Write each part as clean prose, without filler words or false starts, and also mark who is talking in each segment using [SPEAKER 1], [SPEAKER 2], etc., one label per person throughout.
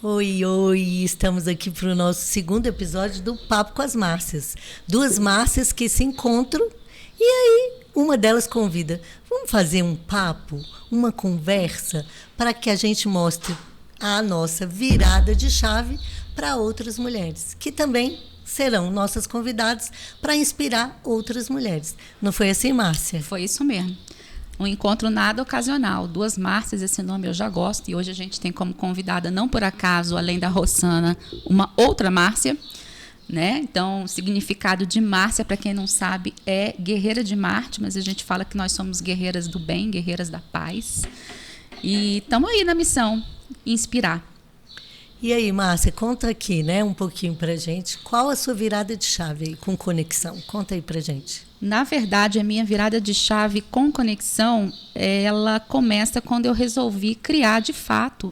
[SPEAKER 1] Oi, oi, estamos aqui para o nosso segundo episódio do Papo com as Márcias. Duas Márcias que se encontram e aí uma delas convida. Vamos fazer um papo, uma conversa, para que a gente mostre a nossa virada de chave para outras mulheres, que também serão nossas convidadas para inspirar outras mulheres. Não foi assim, Márcia?
[SPEAKER 2] Foi isso mesmo. Um encontro nada ocasional. Duas Márcias, esse nome eu já gosto. E hoje a gente tem como convidada, não por acaso, além da Rossana, uma outra Márcia. Né? Então, o significado de Márcia, para quem não sabe, é guerreira de Marte, mas a gente fala que nós somos guerreiras do bem, guerreiras da paz. E estamos aí na missão, inspirar.
[SPEAKER 1] E aí, Márcia, conta aqui, né, um pouquinho pra gente, qual a sua virada de chave aí, com conexão? Conta aí pra gente.
[SPEAKER 2] Na verdade, a minha virada de chave com conexão, ela começa quando eu resolvi criar, de fato,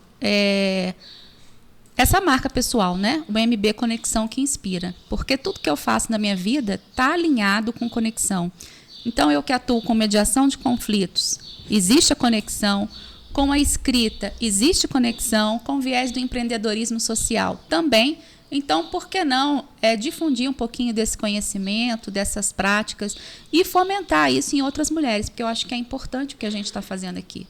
[SPEAKER 2] essa marca pessoal, né? O MB Conexão que Inspira. Porque tudo que eu faço na minha vida está alinhado com conexão. Então, eu que atuo com mediação de conflitos, existe a conexão. Com a escrita, existe conexão. Com o viés do empreendedorismo social também. Então, por que não difundir um pouquinho desse conhecimento, dessas práticas e fomentar isso em outras mulheres? Porque eu acho que é importante o que a gente está fazendo aqui.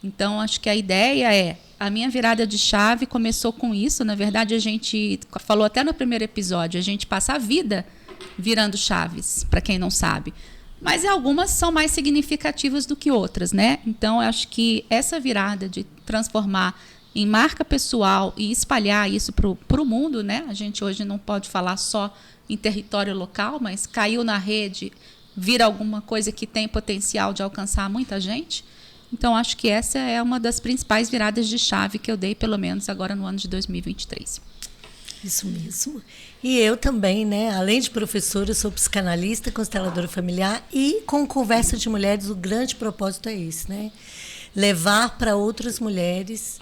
[SPEAKER 2] Então, acho que a ideia a minha virada de chave começou com isso. Na verdade, a gente falou até no primeiro episódio, a gente passa a vida virando chaves, para quem não sabe. Mas algumas são mais significativas do que outras, né? Então, eu acho que essa virada de transformar em marca pessoal e espalhar isso para o mundo, né? A gente hoje não pode falar só em território local, mas caiu na rede, vira alguma coisa que tem potencial de alcançar muita gente. Então, acho que essa é uma das principais viradas de chave que eu dei, pelo menos agora no ano de 2023.
[SPEAKER 1] Isso mesmo. E eu também, né? Além de professora, eu sou psicanalista, consteladora familiar e com Conversa de Mulheres o grande propósito é esse, né? Levar para outras mulheres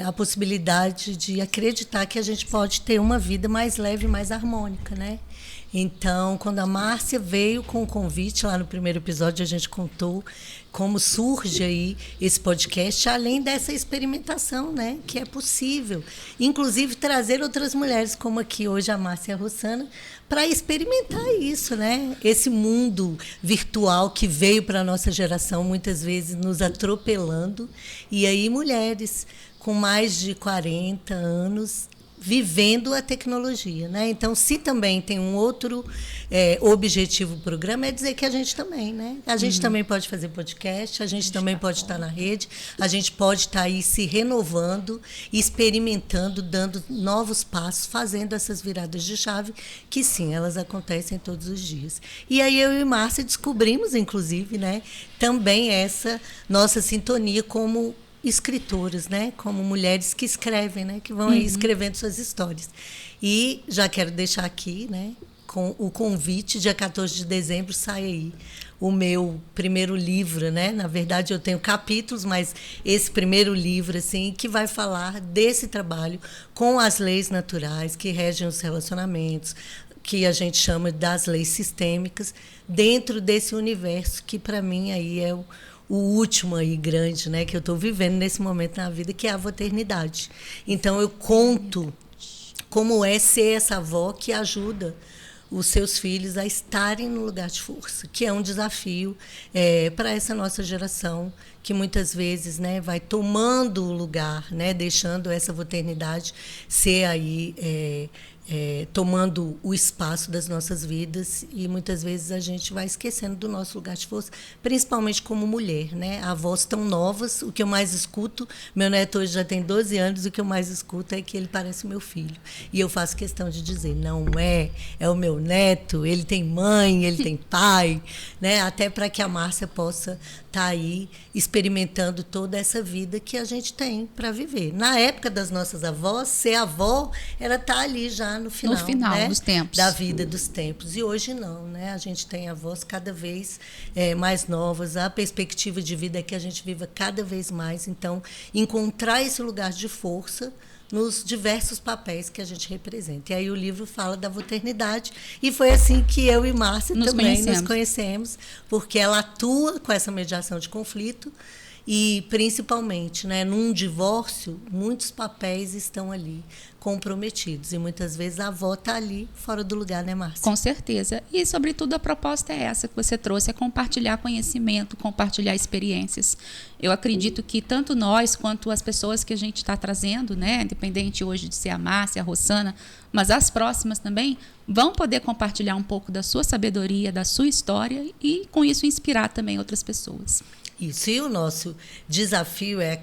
[SPEAKER 1] a possibilidade de acreditar que a gente pode ter uma vida mais leve e mais harmônica, né? Então, quando a Márcia veio com o convite, lá no primeiro episódio a gente contou como surge aí esse podcast, além dessa experimentação, né, que é possível. Inclusive, trazer outras mulheres, como aqui hoje a Márcia e a Rossana, para experimentar isso, né? Esse mundo virtual que veio para a nossa geração, muitas vezes nos atropelando. E aí, mulheres com mais de 40 anos vivendo a tecnologia, né? Então, se também tem um outro objetivo do programa, é dizer que a gente também, né? A gente também pode fazer podcast, a gente também pode estar na rede, a gente pode estar aí se renovando, experimentando, dando novos passos, fazendo essas viradas de chave, que sim, elas acontecem todos os dias. E aí eu e Márcia descobrimos, inclusive, né, também essa nossa sintonia como escritoras, né? Como mulheres que escrevem, né? Que vão aí escrevendo suas histórias. E já quero deixar aqui, né, com o convite, dia 14 de dezembro sai aí o meu primeiro livro, né? Na verdade, eu tenho capítulos, mas esse primeiro livro, assim, que vai falar desse trabalho com as leis naturais que regem os relacionamentos, que a gente chama das leis sistêmicas, dentro desse universo que, para mim, aí é o último aí grande, né, que eu estou vivendo nesse momento na vida, que é a maternidade. Então, eu conto como é ser essa avó que ajuda os seus filhos a estarem no lugar de força, que é um desafio para essa nossa geração, que muitas vezes, né, vai tomando o lugar, né, deixando essa maternidade ser aí tomando o espaço das nossas vidas, e muitas vezes a gente vai esquecendo do nosso lugar de força, principalmente como mulher, né? Avós tão novas, o que eu mais escuto, meu neto hoje já tem 12 anos, o que eu mais escuto é que ele parece meu filho. E eu faço questão de dizer, não é o meu neto, ele tem mãe, ele tem pai, né? Até para que a Márcia possa estar aí experimentando toda essa vida que a gente tem para viver. Na época das nossas avós, ser avó era estar ali já no final, né,
[SPEAKER 2] dos tempos.
[SPEAKER 1] Da vida dos tempos. E hoje não, né? A gente tem avós cada vez mais novas, a perspectiva de vida é que a gente viva cada vez mais. Então, encontrar esse lugar de força nos diversos papéis que a gente representa. E aí o livro fala da maternidade, e foi assim que eu e Márcia também nos conhecemos, porque ela atua com essa mediação de conflito, E, principalmente, né, num divórcio, muitos papéis estão ali comprometidos. E, muitas vezes, a avó está ali fora do lugar, né, Márcia?
[SPEAKER 2] Com certeza. E, sobretudo, a proposta é essa que você trouxe, é compartilhar conhecimento, compartilhar experiências. Eu acredito que tanto nós quanto as pessoas que a gente está trazendo, né, independente hoje de ser a Márcia, a Rossana, mas as próximas também, vão poder compartilhar um pouco da sua sabedoria, da sua história e, com isso, inspirar também outras pessoas.
[SPEAKER 1] Isso, e o nosso desafio é a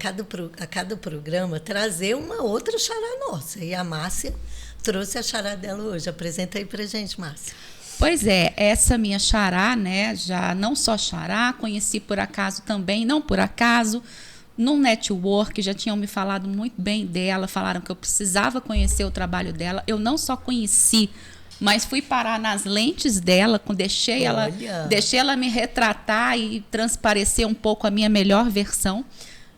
[SPEAKER 1] cada programa trazer uma outra xará nossa. E a Márcia trouxe a xará dela hoje. Apresenta aí pra gente, Márcia.
[SPEAKER 2] Pois é, essa minha xará, né, já não só xará, conheci por acaso também, não por acaso, num network, já tinham me falado muito bem dela, falaram que eu precisava conhecer o trabalho dela. Eu não só conheci, mas fui parar nas lentes dela, deixei ela me retratar e transparecer um pouco a minha melhor versão,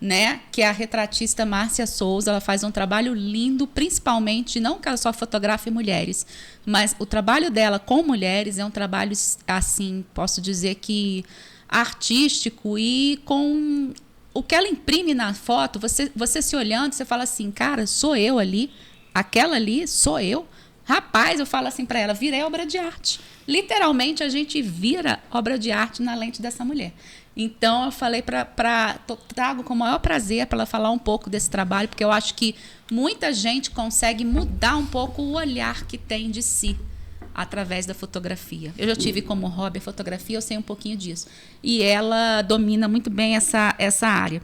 [SPEAKER 2] né? Que é a retratista Márcia Souza. Ela faz um trabalho lindo, principalmente, não que ela só fotografe mulheres, mas o trabalho dela com mulheres é um trabalho, assim, posso dizer que artístico e com o que ela imprime na foto, você se olhando, você fala assim, cara, sou eu ali, aquela ali sou eu. Rapaz, eu falo assim para ela, virei obra de arte. Literalmente, a gente vira obra de arte na lente dessa mulher. Então, eu falei trago com o maior prazer para ela falar um pouco desse trabalho, porque eu acho que muita gente consegue mudar um pouco o olhar que tem de si através da fotografia. Eu já tive como hobby a fotografia, eu sei um pouquinho disso. E ela domina muito bem essa área.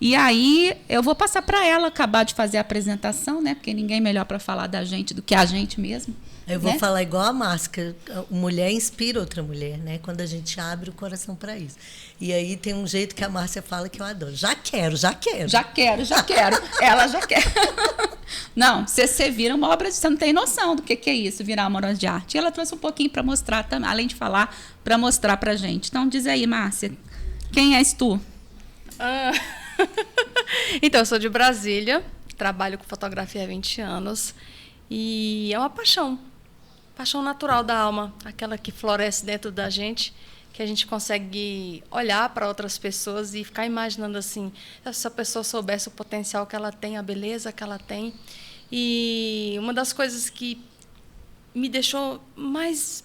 [SPEAKER 2] E aí, eu vou passar para ela acabar de fazer a apresentação, né? Porque ninguém melhor para falar da gente do que a gente mesmo.
[SPEAKER 1] Eu vou falar igual a Márcia, mulher inspira outra mulher, né? Quando a gente abre o coração para isso. E aí tem um jeito que a Márcia fala que eu adoro. Já quero.
[SPEAKER 2] Já quero. Ela já quer. Não, você vira uma obra de... Você não tem noção do que é isso, virar uma obra de arte. E ela trouxe um pouquinho para mostrar, além de falar, para mostrar para a gente. Então, diz aí, Márcia, quem és tu?
[SPEAKER 3] Então, eu sou de Brasília, trabalho com fotografia há 20 anos e é uma paixão natural da alma, aquela que floresce dentro da gente, que a gente consegue olhar para outras pessoas e ficar imaginando assim, se a pessoa soubesse o potencial que ela tem, a beleza que ela tem. E uma das coisas que me deixou mais...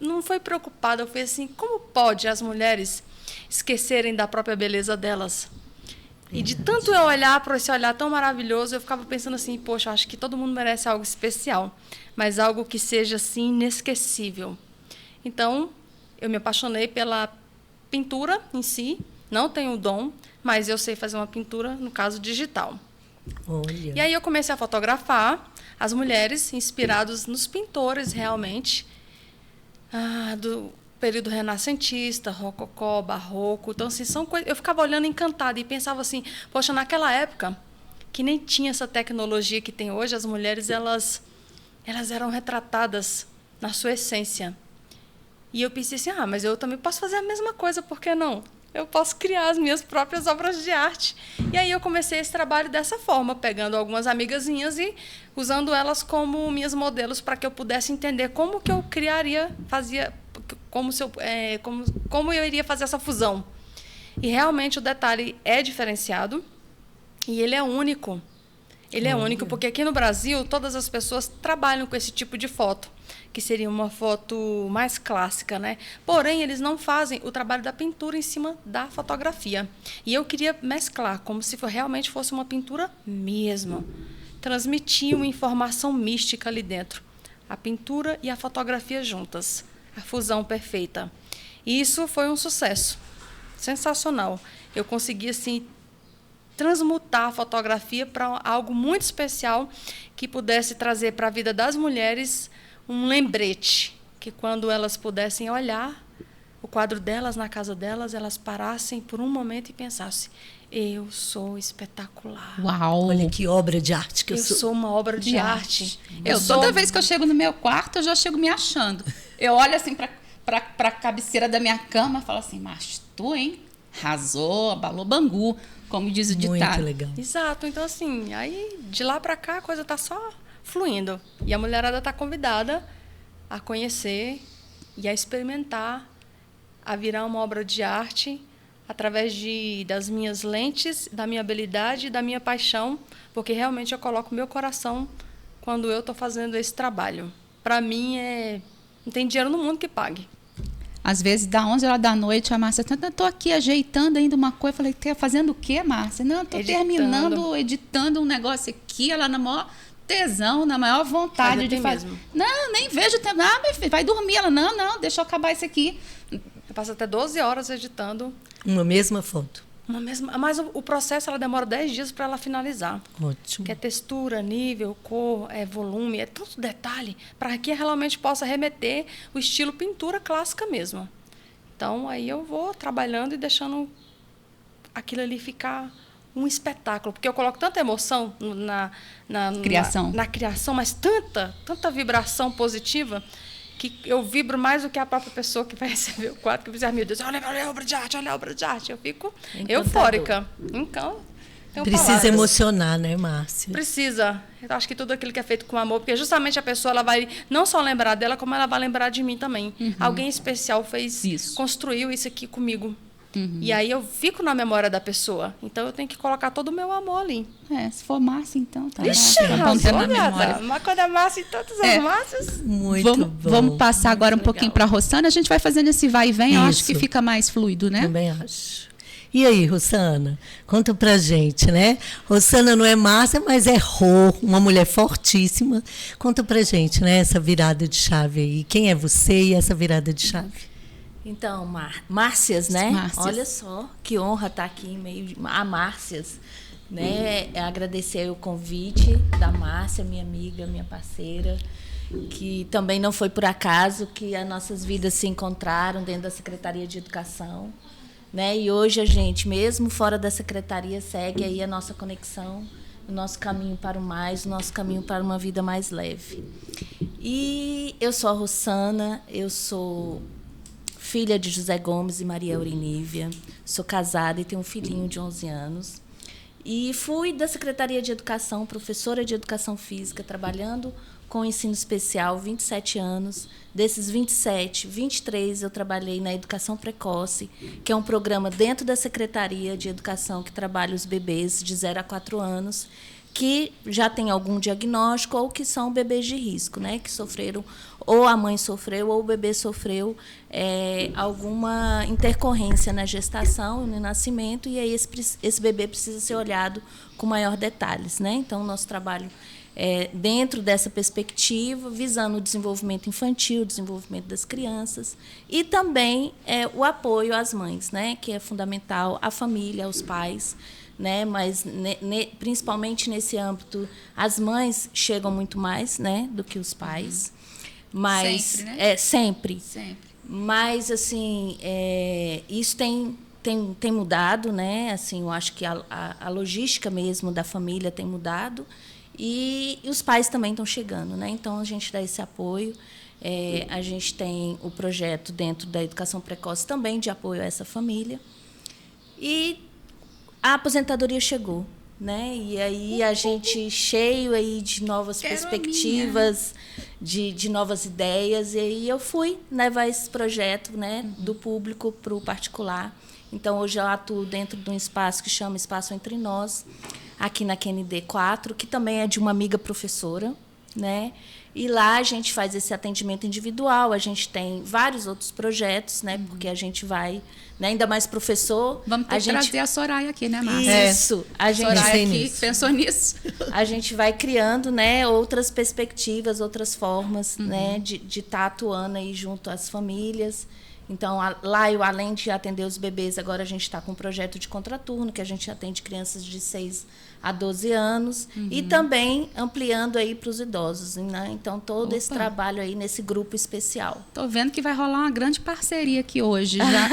[SPEAKER 3] Não foi preocupada, eu fui assim, como pode as mulheres esquecerem da própria beleza delas? E de tanto eu olhar para esse olhar tão maravilhoso, eu ficava pensando assim, poxa, acho que todo mundo merece algo especial, mas algo que seja assim inesquecível. Então, eu me apaixonei pela pintura em si, não tenho dom, mas eu sei fazer uma pintura, no caso, digital.
[SPEAKER 1] Olha.
[SPEAKER 3] E aí eu comecei a fotografar as mulheres inspiradas nos pintores realmente, do período renascentista, rococó, barroco. Então, assim, são coisas... Eu ficava olhando encantada e pensava assim, poxa, naquela época, que nem tinha essa tecnologia que tem hoje, as mulheres, elas eram retratadas na sua essência. E eu pensei assim, mas eu também posso fazer a mesma coisa, por que não? Eu posso criar as minhas próprias obras de arte. E aí eu comecei esse trabalho dessa forma, pegando algumas amigazinhas e usando elas como minhas modelos para que eu pudesse entender como que eu fazia... Como eu iria fazer essa fusão. E realmente o detalhe é diferenciado e ele é único. Ele é único porque aqui no Brasil todas as pessoas trabalham com esse tipo de foto, que seria uma foto mais clássica, né? Porém, eles não fazem o trabalho da pintura em cima da fotografia. E eu queria mesclar, como se realmente fosse uma pintura mesmo. Transmitir uma informação mística ali dentro. A pintura e a fotografia juntas. A fusão perfeita. E isso foi um sucesso. Sensacional. Eu consegui, assim, transmutar a fotografia para algo muito especial que pudesse trazer para a vida das mulheres um lembrete. Que quando elas pudessem olhar o quadro delas na casa delas, elas parassem por um momento e pensassem, eu sou espetacular.
[SPEAKER 2] Uau!
[SPEAKER 1] Olha que obra de arte que eu sou.
[SPEAKER 3] Eu sou uma obra de arte.
[SPEAKER 2] Toda vez que eu chego no meu quarto, eu já chego me achando. Eu olho assim para a cabeceira da minha cama e falo assim, mas tu, hein? Arrasou, abalou Bangu, como diz o ditado.
[SPEAKER 1] Muito legal.
[SPEAKER 3] Exato. Então, assim, aí de lá para cá a coisa tá só fluindo. E a mulherada tá convidada a conhecer e a experimentar, a virar uma obra de arte, através das minhas lentes, da minha habilidade e da minha paixão, porque realmente eu coloco meu coração quando eu estou fazendo esse trabalho. Para mim, não tem dinheiro no mundo que pague.
[SPEAKER 2] Às vezes, dá 11 horas da noite, a Márcia, estou aqui ajeitando ainda uma coisa. Eu falei, tá fazendo o quê, Márcia? Não, estou terminando, editando um negócio aqui, ela na maior tesão, na maior vontade de fazer. Mesmo. Não, nem vejo o tempo. Ah, meu filho, vai dormir. Ela, não, deixa eu acabar isso aqui.
[SPEAKER 3] Eu passo até 12 horas editando.
[SPEAKER 1] Uma mesma foto.
[SPEAKER 3] Mas o processo ela demora 10 dias para ela finalizar.
[SPEAKER 1] Ótimo.
[SPEAKER 3] Que é textura, nível, cor, volume, é tanto detalhe para que realmente possa remeter o estilo pintura clássica mesmo. Então, aí eu vou trabalhando e deixando aquilo ali ficar um espetáculo. Porque eu coloco tanta emoção na criação, mas tanta vibração positiva, que eu vibro mais do que a própria pessoa que vai receber o quadro, que vai dizer, meu Deus, olha a obra de arte. Eu fico eufórica. Então,
[SPEAKER 1] precisa emocionar, né, Márcia?
[SPEAKER 3] Precisa. Eu acho que tudo aquilo que é feito com amor, porque justamente a pessoa ela vai não só lembrar dela, como ela vai lembrar de mim também. Alguém especial construiu isso aqui comigo. E aí eu fico na memória da pessoa. Então eu tenho que colocar todo o meu amor ali.
[SPEAKER 2] Se for Márcia, então tá.
[SPEAKER 3] Vixe, na memória. Mas quando é Márcia, todas as Márcias.
[SPEAKER 1] Muito bom.
[SPEAKER 2] Vamos passar agora um pouquinho para a Rossana. A gente vai fazendo esse vai e vem. Eu acho que fica mais fluido, né?
[SPEAKER 1] Também acho. E aí, Rossana? Conta pra gente, né? Rossana não é Márcia, mas é uma mulher fortíssima. Conta pra gente, né? Essa virada de chave aí. Quem é você e essa virada de chave?
[SPEAKER 4] Então, Márcias, né? Márcias. Olha só, que honra estar aqui em meio a Márcias, né? Agradecer o convite da Márcia, minha amiga, minha parceira, que também não foi por acaso que as nossas vidas se encontraram dentro da Secretaria de Educação, né? E hoje a gente, mesmo fora da secretaria, segue aí a nossa conexão, o nosso caminho para o mais, o nosso caminho para uma vida mais leve. E eu sou a Rossana, eu sou filha de José Gomes e Maria Aurinívia, sou casada e tenho um filhinho de 11 anos. E fui da Secretaria de Educação, professora de Educação Física, trabalhando com ensino especial 27 anos. Desses 27, 23 eu trabalhei na Educação Precoce, que é um programa dentro da Secretaria de Educação que trabalha os bebês de 0 a 4 anos, que já tem algum diagnóstico ou que são bebês de risco, né? Que sofreram, ou a mãe sofreu, ou o bebê sofreu alguma intercorrência na gestação, no nascimento, e aí esse bebê precisa ser olhado com maior detalhes, né? Então, o nosso trabalho é dentro dessa perspectiva, visando o desenvolvimento infantil, o desenvolvimento das crianças, e também o apoio às mães, né? Que é fundamental, à família, aos pais, né? Mas principalmente nesse âmbito, as mães chegam muito mais, né, do que os pais. Mas
[SPEAKER 2] sempre, né?
[SPEAKER 4] Sempre. Mas assim, isso tem mudado, né? Assim, eu acho que a logística mesmo da família tem mudado e os pais também estão chegando, né? Então a gente dá esse apoio. A gente tem o projeto dentro da educação precoce também de apoio a essa família. E a aposentadoria chegou, né? E aí a gente cheio aí de novas perspectivas, de novas ideias. E aí eu fui levar esse projeto, né, do público para o particular. Então, hoje eu atuo dentro de um espaço que chama Espaço Entre Nós, aqui na QND 4, que também é de uma amiga professora, né? E lá a gente faz esse atendimento individual, a gente tem vários outros projetos, né? Porque a gente vai, né? Ainda mais professor.
[SPEAKER 2] Vamos ter que trazer a Soraya aqui, né, Márcia?
[SPEAKER 4] Isso. A gente
[SPEAKER 2] Soraya aqui pensou nisso.
[SPEAKER 4] A gente vai criando, né, outras perspectivas, outras formas, né, de estar atuando aí junto às famílias. Então, lá, além de atender os bebês, agora a gente está com um projeto de contraturno, que a gente atende crianças de 6 a 12 anos, e também ampliando aí para os idosos, né? Então, todo esse trabalho aí nesse grupo especial.
[SPEAKER 2] Estou vendo que vai rolar uma grande parceria aqui hoje. Já.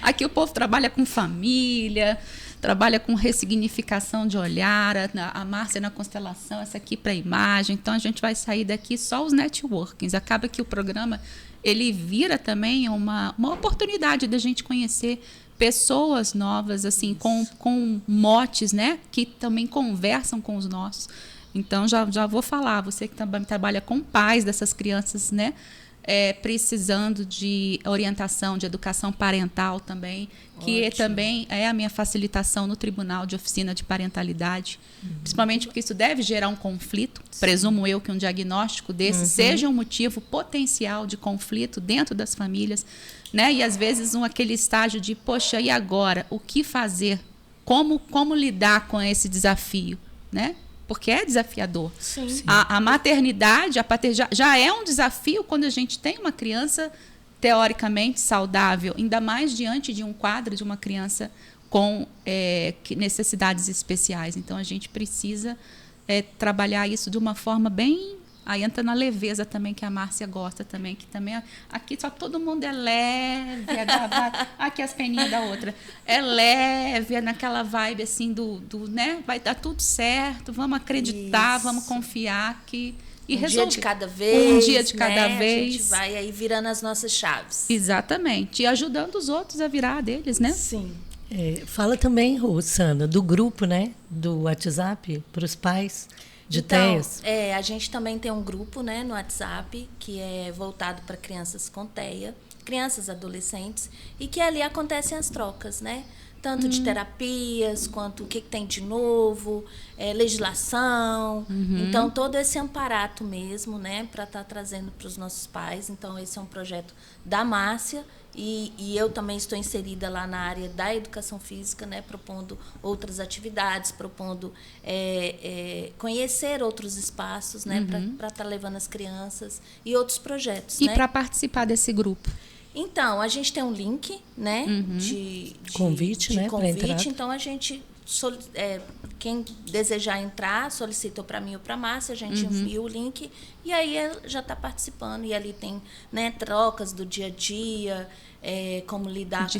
[SPEAKER 2] Aqui o povo trabalha com família, trabalha com ressignificação de olhar, a Márcia na constelação, essa aqui para a imagem. Então, a gente vai sair daqui só os networkings. Acaba que o programa ele vira também uma oportunidade da gente conhecer pessoas novas, assim, com motes, né, que também conversam com os nossos. Então, já vou falar, você que também trabalha com pais dessas crianças, né, precisando de orientação, de educação parental também, que também é a minha facilitação no tribunal de oficina de parentalidade, principalmente porque isso deve gerar um conflito. Sim. Presumo eu que um diagnóstico desse seja um motivo potencial de conflito dentro das famílias, né? E às vezes aquele estágio de, poxa, e agora? O que fazer? Como lidar com esse desafio, né? Porque é desafiador. Sim. A maternidade, a paternidade já é um desafio quando a gente tem uma criança teoricamente saudável, ainda mais diante de um quadro de uma criança com necessidades especiais. Então, a gente precisa trabalhar isso de uma forma bem... Aí entra na leveza também, que a Márcia gosta também, que também aqui só todo mundo é leve, aqui as peninhas da outra, é leve, é naquela vibe assim né, vai dar tudo certo, vamos acreditar, vamos confiar que e resolve.
[SPEAKER 4] Dia de cada vez.
[SPEAKER 2] Um dia de cada vez.
[SPEAKER 4] A gente vai aí virando as nossas chaves.
[SPEAKER 2] Exatamente, e ajudando os outros a virar a deles, né?
[SPEAKER 4] Sim.
[SPEAKER 1] Fala também, Rosana, do grupo, né, do WhatsApp para os pais.
[SPEAKER 4] Então, a gente também tem um grupo, né, no WhatsApp que é voltado para crianças com TEA, crianças adolescentes, e que ali acontecem as trocas, né? Tanto de terapias, quanto o que tem de novo, legislação. Então, todo esse amparato mesmo, né, para estar trazendo para os nossos pais. Então, esse é um projeto da Márcia. E eu também estou inserida lá na área da educação física, né, propondo outras atividades, propondo conhecer outros espaços, né, para estar levando as crianças e outros projetos.
[SPEAKER 2] E
[SPEAKER 4] né?
[SPEAKER 2] para participar desse grupo?
[SPEAKER 4] Então, a gente tem um link, né, de
[SPEAKER 1] convite, né,
[SPEAKER 4] convite. Então, a gente quem desejar entrar, solicitou para mim ou para a Márcia, a gente envia o link e aí já está participando. E ali tem, né, trocas do dia a dia, como lidar com as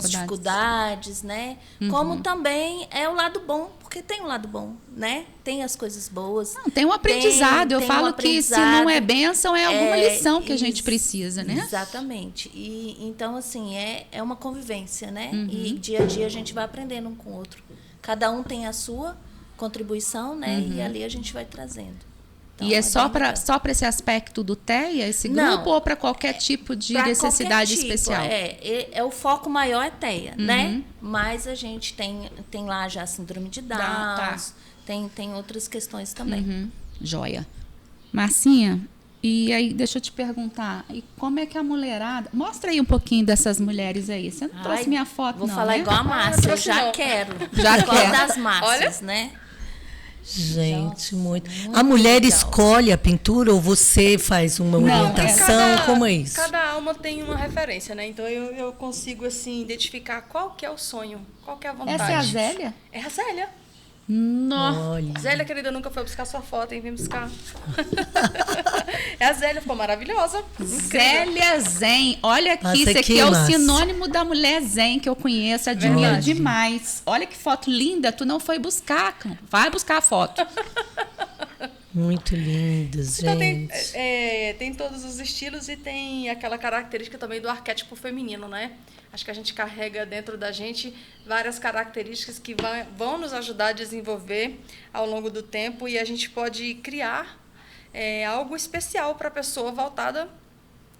[SPEAKER 4] dificuldades, né? Como também é o lado bom, porque tem um lado bom, né? Tem as coisas boas.
[SPEAKER 2] Não, tem um aprendizado. Eu falo que se não é bênção, é alguma lição que a gente precisa, né?
[SPEAKER 4] Exatamente. E então, assim, é uma convivência, né? E dia a dia a gente vai aprendendo um com o outro. Cada um tem a sua contribuição, né? E ali a gente vai trazendo. Então,
[SPEAKER 2] e é só para esse aspecto do TEA, esse grupo, ou para qualquer tipo de necessidade especial?
[SPEAKER 4] O foco maior é TEA, né? Mas a gente tem lá já síndrome de Down, tem outras questões também.
[SPEAKER 2] Joia. Marcinha, e aí deixa eu te perguntar, e como é que a mulherada... Mostra aí um pouquinho dessas mulheres aí. Você não trouxe minha foto,
[SPEAKER 4] vou
[SPEAKER 2] não,
[SPEAKER 4] falar
[SPEAKER 2] né?
[SPEAKER 4] igual a Márcia, eu já quero.
[SPEAKER 2] Já quero.
[SPEAKER 4] Das Márcias, né?
[SPEAKER 1] Gente, muito. A mulher legal. Escolhe a pintura ou você faz uma orientação? Como é isso?
[SPEAKER 3] Cada alma tem uma referência, né? Então eu consigo assim identificar qual que é o sonho, qual que é a vontade.
[SPEAKER 2] Essa é a Zélia?
[SPEAKER 3] É a Zélia.
[SPEAKER 2] Nossa.
[SPEAKER 3] Zélia, querida, nunca foi buscar sua foto, hein? Vem buscar. A Zélia ficou maravilhosa.
[SPEAKER 2] Zélia Zen. Olha aqui, isso aqui é o sinônimo da mulher zen que eu conheço. Admiro demais. Olha que foto linda. Tu não foi buscar, cão. Vai buscar a foto.
[SPEAKER 1] Muito lindas,
[SPEAKER 3] então,
[SPEAKER 1] gente.
[SPEAKER 3] Tem todos os estilos e tem aquela característica também do arquétipo feminino, né? Acho que a gente carrega dentro da gente várias características que vão nos ajudar a desenvolver ao longo do tempo e a gente pode criar algo especial para a pessoa voltada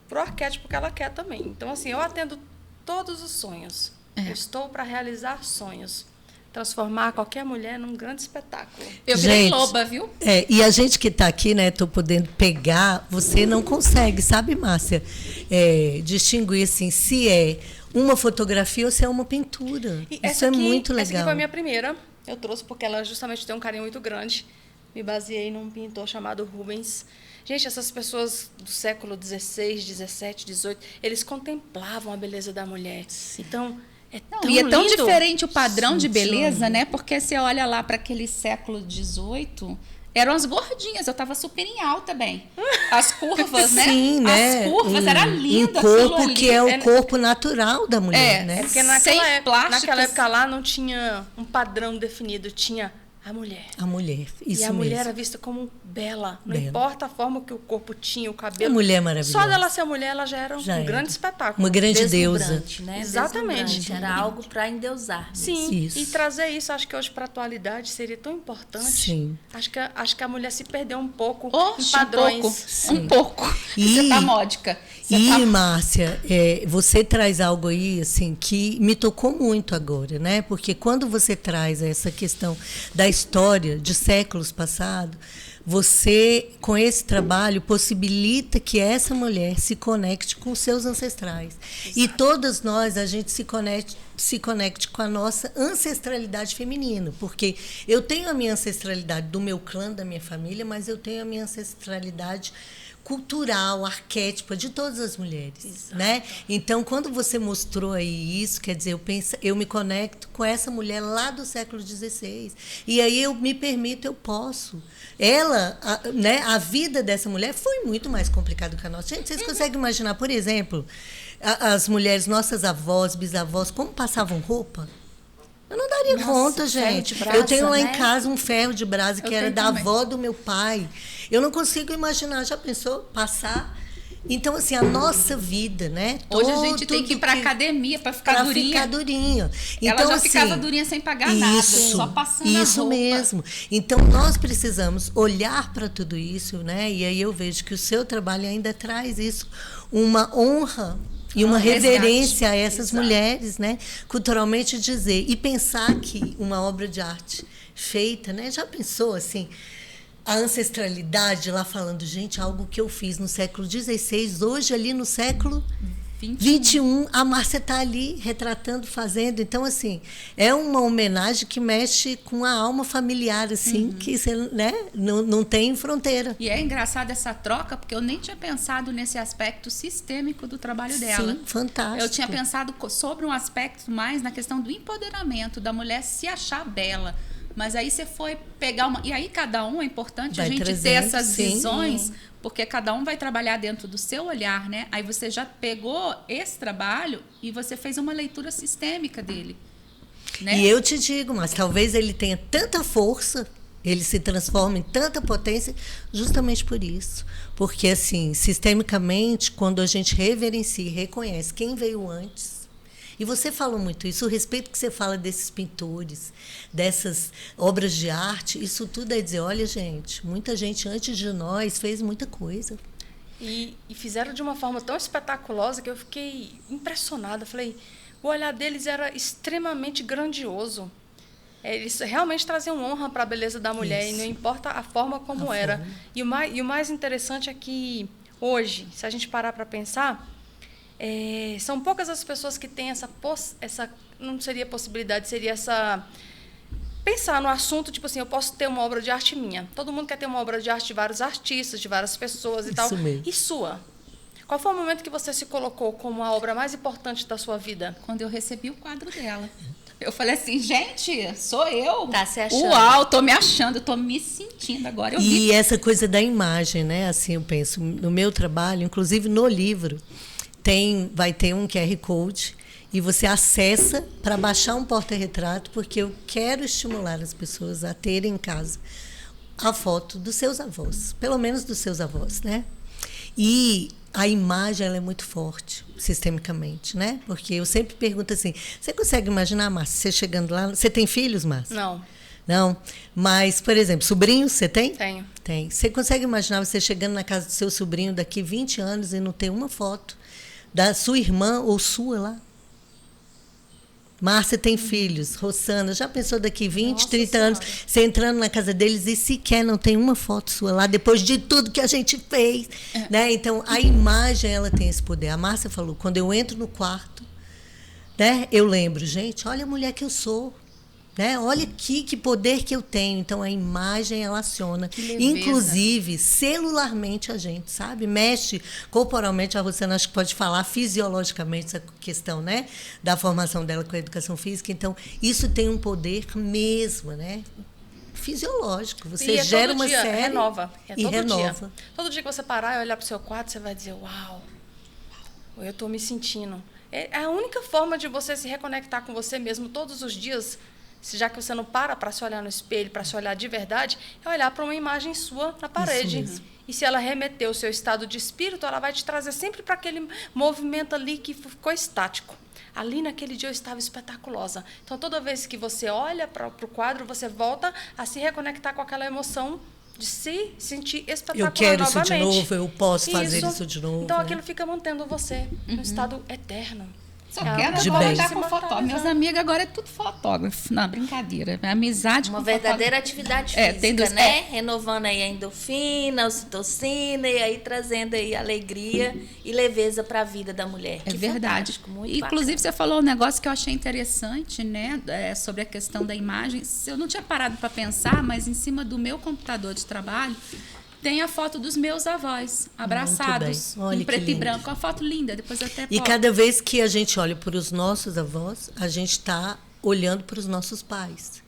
[SPEAKER 3] para o arquétipo que ela quer também. Então, assim, eu atendo todos os sonhos. Eu estou para realizar sonhos. Transformar qualquer mulher num grande espetáculo.
[SPEAKER 2] Eu virei loba, viu?
[SPEAKER 1] E a gente que está aqui, né, tô podendo pegar, você não consegue, sabe, Márcia, distinguir assim, se é uma fotografia ou se é uma pintura. Isso é muito legal.
[SPEAKER 3] Essa aqui foi a minha primeira. Eu trouxe porque ela justamente tem um carinho muito grande. Me baseei num pintor chamado Rubens. Gente, essas pessoas do século XVI, XVII, XVIII, eles contemplavam a beleza da mulher. Então...
[SPEAKER 2] E é tão diferente o padrão de beleza, né? Porque você olha lá para aquele século XVIII, eram as gordinhas, eu estava super em alta bem. As curvas, né?
[SPEAKER 1] Sim, né?
[SPEAKER 2] As curvas, era lindo.
[SPEAKER 1] Um corpo que é o corpo natural da mulher, né?
[SPEAKER 3] Porque naquela época lá não tinha um padrão definido, tinha A mulher.
[SPEAKER 1] A mulher, isso
[SPEAKER 3] E a
[SPEAKER 1] mesmo.
[SPEAKER 3] mulher era vista como bela. Não
[SPEAKER 1] Bela.
[SPEAKER 3] importa a forma que o corpo tinha, o cabelo.
[SPEAKER 1] A mulher maravilhosa.
[SPEAKER 3] Só dela ser mulher, ela já era um
[SPEAKER 1] Já era.
[SPEAKER 3] grande espetáculo.
[SPEAKER 1] Uma grande deusa.
[SPEAKER 4] Deslumbrante, né?
[SPEAKER 3] Exatamente.
[SPEAKER 4] Deslumbrante. Era algo para endeusar.
[SPEAKER 3] Sim,
[SPEAKER 1] Isso.
[SPEAKER 3] e trazer isso, acho que hoje para a atualidade seria tão importante.
[SPEAKER 1] Sim.
[SPEAKER 3] Acho que a mulher se perdeu um pouco em
[SPEAKER 2] Oxe,
[SPEAKER 3] padrões.
[SPEAKER 2] um pouco.
[SPEAKER 1] E-
[SPEAKER 2] Você tá módica. Você
[SPEAKER 1] E,
[SPEAKER 2] tá-
[SPEAKER 1] Márcia, você traz algo aí assim que me tocou muito agora, né? Porque quando você traz essa questão da história de séculos passados, você, com esse trabalho, possibilita que essa mulher se conecte com os seus ancestrais. E todas nós, a gente se conecte com a nossa ancestralidade feminina, porque eu tenho a minha ancestralidade do meu clã, da minha família, mas eu tenho a minha ancestralidade cultural, arquétipa de todas as mulheres, né? Então, quando você mostrou aí isso, quer dizer, eu me conecto com essa mulher lá do século XVI. E aí eu me permito, eu posso. Ela, né, a vida dessa mulher foi muito mais complicada que a nossa. Gente, vocês conseguem imaginar, por exemplo, as mulheres, nossas avós, bisavós, como passavam roupa? Eu não daria conta, gente.
[SPEAKER 4] ferro de
[SPEAKER 1] Eu tenho lá
[SPEAKER 4] brasa,
[SPEAKER 1] em
[SPEAKER 4] né?
[SPEAKER 1] casa um ferro de brasa que
[SPEAKER 2] Eu
[SPEAKER 1] era
[SPEAKER 2] tenho
[SPEAKER 1] da
[SPEAKER 2] também.
[SPEAKER 1] avó do meu pai. Eu não consigo imaginar, já pensou? Passar. Então, assim, a nossa vida, né?
[SPEAKER 2] Hoje a gente tem que ir pra
[SPEAKER 1] tudo
[SPEAKER 2] academia para ficar
[SPEAKER 1] pra
[SPEAKER 2] durinha.
[SPEAKER 1] ficar durinho. Então,
[SPEAKER 2] Ela já
[SPEAKER 1] assim,
[SPEAKER 2] ficava durinha sem pagar nada, só passando a
[SPEAKER 1] isso
[SPEAKER 2] roupa.
[SPEAKER 1] mesmo. Então, nós precisamos olhar para tudo isso, né? E aí eu vejo que o seu trabalho ainda traz isso, uma honra e uma
[SPEAKER 2] Resgate.
[SPEAKER 1] reverência a essas
[SPEAKER 4] Exato.
[SPEAKER 1] mulheres, né? Culturalmente dizer. E pensar que uma obra de arte feita, né? Já pensou, assim, a ancestralidade lá falando, gente, algo que eu fiz no século XVI, hoje ali no século 21, a Márcia está ali retratando, fazendo. Então, assim, é uma homenagem que mexe com a alma familiar, assim, que você, né, não tem fronteira.
[SPEAKER 2] E é engraçado essa troca, porque eu nem tinha pensado nesse aspecto sistêmico do trabalho dela.
[SPEAKER 1] Sim, fantástico.
[SPEAKER 2] Eu tinha pensado sobre um aspecto mais na questão do empoderamento, da mulher se achar bela. Mas aí você foi pegar uma... E aí cada um, é importante
[SPEAKER 1] Vai
[SPEAKER 2] a gente ter
[SPEAKER 1] trazendo,
[SPEAKER 2] essas
[SPEAKER 1] sim.
[SPEAKER 2] visões, porque cada um vai trabalhar dentro do seu olhar, né? Aí você já pegou esse trabalho e você fez uma leitura sistêmica dele. Né?
[SPEAKER 1] E eu te digo, mas talvez ele tenha tanta força, ele se transforma em tanta potência, justamente por isso. Porque, assim, sistemicamente, quando a gente reverencia e reconhece quem veio antes, e você falou muito isso, o respeito que você fala desses pintores, dessas obras de arte, isso tudo é dizer, olha, gente, muita gente antes de nós fez muita coisa.
[SPEAKER 3] E fizeram de uma forma tão espetaculosa que eu fiquei impressionada. Falei, o olhar deles era extremamente grandioso. Eles realmente traziam honra para a beleza da mulher,
[SPEAKER 1] Isso.
[SPEAKER 3] e não importa a forma como era.
[SPEAKER 1] forma.
[SPEAKER 3] E o mais interessante é que hoje, se a gente parar para pensar, são poucas as pessoas que têm essa não seria possibilidade, seria essa... Pensar no assunto, tipo assim, eu posso ter uma obra de arte minha. Todo mundo quer ter uma obra de arte de vários artistas, de várias pessoas e
[SPEAKER 1] Isso
[SPEAKER 3] tal.
[SPEAKER 1] mesmo.
[SPEAKER 3] E sua? Qual foi o momento que você se colocou como a obra mais importante da sua vida?
[SPEAKER 2] Quando eu recebi o quadro dela. Eu falei assim, gente, sou eu.
[SPEAKER 4] Tá se achando.
[SPEAKER 2] Uau, tô me achando, tô me sentindo agora. Eu
[SPEAKER 1] E
[SPEAKER 2] vi.
[SPEAKER 1] essa coisa da imagem, né? Assim, eu penso, no meu trabalho, inclusive no livro, vai ter um QR Code e você acessa para baixar um porta-retrato, porque eu quero estimular as pessoas a terem em casa a foto dos seus avós, pelo menos dos seus avós, né? E a imagem ela é muito forte, sistemicamente, né? Porque eu sempre pergunto assim, você consegue imaginar, Márcia, você chegando lá... Você tem filhos, Márcia?
[SPEAKER 3] Não,
[SPEAKER 1] Não, mas, por exemplo, sobrinhos você tem?
[SPEAKER 3] tenho.
[SPEAKER 1] Tem. Você consegue imaginar você chegando na casa do seu sobrinho daqui 20 anos e não ter uma foto da sua irmã ou sua lá? Márcia tem filhos, Rossana, já pensou daqui 20,
[SPEAKER 4] Nossa
[SPEAKER 1] 30
[SPEAKER 4] Senhora.
[SPEAKER 1] anos, você entrando na casa deles e sequer não tem uma foto sua lá, depois de tudo que a gente fez, né? Então, a imagem, ela tem esse poder. A Márcia falou, quando eu entro no quarto, né, eu lembro, gente, olha a mulher que eu sou, né? Olha aqui que poder que eu tenho. Então, a imagem, ela aciona.
[SPEAKER 2] Que leveza.
[SPEAKER 1] Inclusive, celularmente a gente, sabe? Mexe corporalmente. A Rosana acho que pode falar fisiologicamente essa questão, né? Da formação dela com a educação física. Então, isso tem um poder mesmo, né? Fisiológico. Você
[SPEAKER 3] E
[SPEAKER 1] gera
[SPEAKER 3] todo
[SPEAKER 1] uma
[SPEAKER 3] dia,
[SPEAKER 1] série
[SPEAKER 3] renova.
[SPEAKER 1] e
[SPEAKER 3] Todo
[SPEAKER 1] renova.
[SPEAKER 3] dia. Todo dia que você parar e olhar para o seu quarto, você vai dizer, uau, eu estou me sentindo. É a única forma de você se reconectar com você mesmo todos os dias, já que você não para se olhar no espelho, para se olhar de verdade, é olhar para uma imagem sua na parede. E se ela remeter o seu estado de espírito, ela vai te trazer sempre para aquele movimento ali que ficou estático. Ali naquele dia eu estava espetaculosa. Então, toda vez que você olha para o quadro, você volta a se reconectar com aquela emoção de se sentir espetacular novamente.
[SPEAKER 1] Eu quero isso de novo, eu posso fazer isso de novo.
[SPEAKER 3] Então, aquilo fica mantendo você num estado eterno.
[SPEAKER 2] Só quero voltar com fotógrafo. Meus amigos agora é tudo fotógrafo. Não, brincadeira. Amizade
[SPEAKER 4] uma
[SPEAKER 2] com
[SPEAKER 4] verdadeira atividade física, né? Renovando aí a endorfina, a ocitocina e aí trazendo aí alegria e leveza para a vida da mulher.
[SPEAKER 2] É verdade.
[SPEAKER 4] Muito
[SPEAKER 2] Inclusive,
[SPEAKER 4] bacana.
[SPEAKER 2] você falou um negócio que eu achei interessante, né? Sobre a questão da imagem. Eu não tinha parado para pensar, mas em cima do meu computador de trabalho tem a foto dos meus avós, abraçados, em preto e branco. Uma foto linda, depois eu até
[SPEAKER 1] E cada vez que a gente olha para os nossos avós, a gente está olhando para os nossos pais.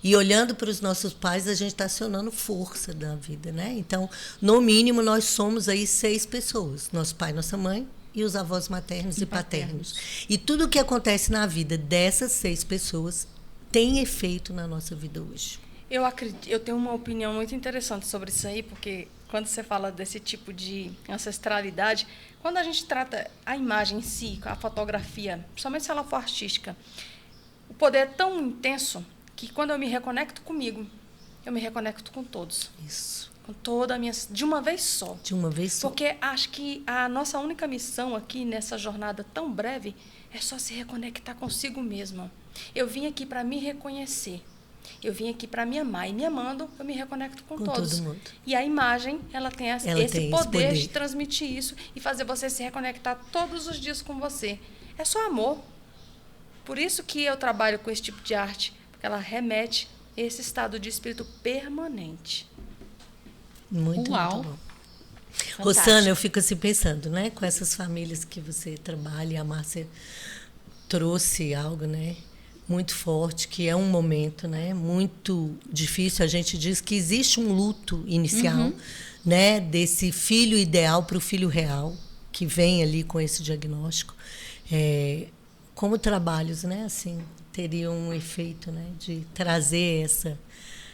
[SPEAKER 1] E olhando para os nossos pais, a gente está acionando força da vida, né? Então, no mínimo, nós somos aí 6 pessoas. Nosso pai, nossa mãe e os avós maternos e paternos. E tudo o que acontece na vida dessas 6 pessoas tem efeito na nossa vida hoje.
[SPEAKER 3] Eu tenho uma opinião muito interessante sobre isso aí, porque quando você fala desse tipo de ancestralidade, quando a gente trata a imagem em si, a fotografia, principalmente se ela for artística, o poder é tão intenso que quando eu me reconecto comigo, eu me reconecto com todos.
[SPEAKER 1] Isso.
[SPEAKER 3] Com toda a minha... De uma vez só.
[SPEAKER 1] De uma vez só.
[SPEAKER 3] Porque acho que a nossa única missão aqui, nessa jornada tão breve, é só se reconectar consigo mesma. Eu vim aqui para me reconhecer. Eu vim aqui para me amar. E me amando, eu me reconecto com todos.
[SPEAKER 1] Todo mundo.
[SPEAKER 3] E a imagem, ela tem esse poder de transmitir isso e fazer você se reconectar todos os dias com você. É só amor. Por isso que eu trabalho com esse tipo de arte, porque ela remete a esse estado de espírito permanente.
[SPEAKER 1] Muito,
[SPEAKER 2] Uau.
[SPEAKER 1] muito bom. Rosana, eu fico assim pensando, né? Com essas famílias que você trabalha, a Márcia trouxe algo, né? Muito forte, que é um momento, né, muito difícil. A gente diz que existe um luto inicial, né, desse filho ideal para o filho real, que vem ali com esse diagnóstico. Como trabalhos, né, assim, teriam um efeito, né, de trazer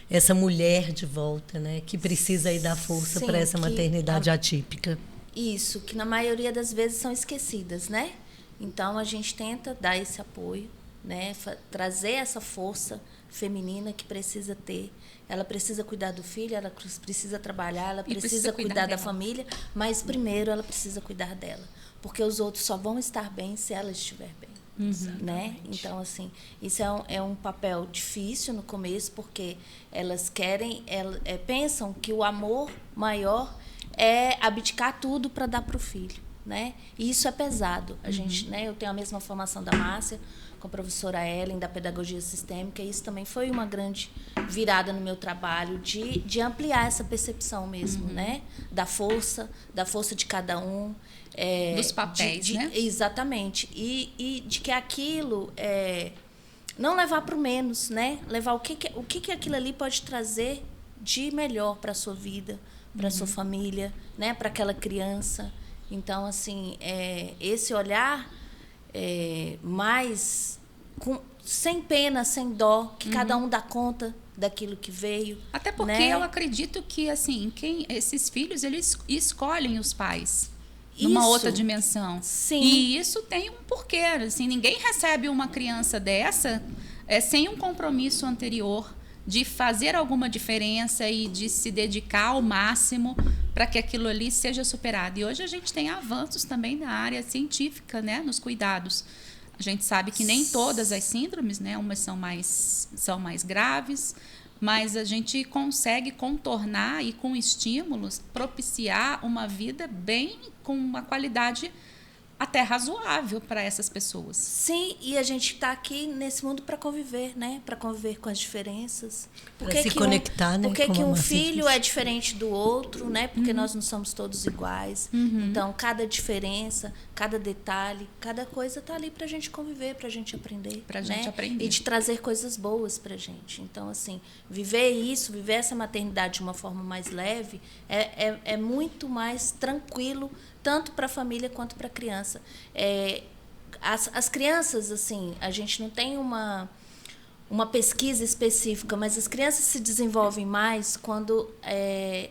[SPEAKER 1] essa mulher de volta, né, que precisa aí dar força para essa maternidade atípica.
[SPEAKER 4] Isso, que na maioria das vezes são esquecidas, né? Então a gente tenta dar esse apoio, né, trazer essa força feminina que precisa ter. Ela precisa cuidar do filho, ela precisa trabalhar, ela precisa cuidar da família, mas primeiro ela precisa cuidar dela, porque os outros só vão estar bem se ela estiver bem. Né? Então, assim, isso é um papel difícil no começo, porque elas pensam que o amor maior é abdicar tudo para dar para o filho, né? E isso é pesado. A gente, né, eu tenho a mesma formação da Márcia, com a professora Ellen, da pedagogia sistêmica, e isso também foi uma grande virada no meu trabalho, de ampliar essa percepção mesmo, né? Da força de cada um.
[SPEAKER 2] Dos papéis, né?
[SPEAKER 4] Exatamente. E de que aquilo não levar para o menos, né? Levar o que aquilo ali pode trazer de melhor para a sua vida, para a sua família, né? Para aquela criança. Então, assim, esse olhar mais sem pena, sem dó, que cada um dá conta daquilo que veio.
[SPEAKER 2] Até porque, né, eu acredito que, assim, esses filhos, eles escolhem os pais numa outra dimensão.
[SPEAKER 4] Sim.
[SPEAKER 2] E isso tem um porquê. Assim, ninguém recebe uma criança dessa sem um compromisso anterior de fazer alguma diferença e de se dedicar ao máximo para que aquilo ali seja superado. E hoje a gente tem avanços também na área científica, né, nos cuidados. A gente sabe que nem todas as síndromes, né, umas são mais graves, mas a gente consegue contornar e, com estímulos, propiciar uma vida bem com uma qualidade até razoável para essas pessoas.
[SPEAKER 4] Sim, e a gente está aqui nesse mundo para conviver, né? Para conviver com as diferenças.
[SPEAKER 1] Para se conectar, né?
[SPEAKER 4] Por que um filho é diferente do outro, né? Porque nós não somos todos iguais. Então, cada diferença, cada detalhe, cada coisa está ali para a gente conviver, para a gente aprender.
[SPEAKER 2] Para a gente aprender.
[SPEAKER 4] E de trazer coisas boas para a gente. Então, assim, viver essa maternidade de uma forma mais leve é muito mais tranquilo, tanto para a família quanto para a criança. As crianças, assim, a gente não tem uma pesquisa específica, mas as crianças se desenvolvem mais quando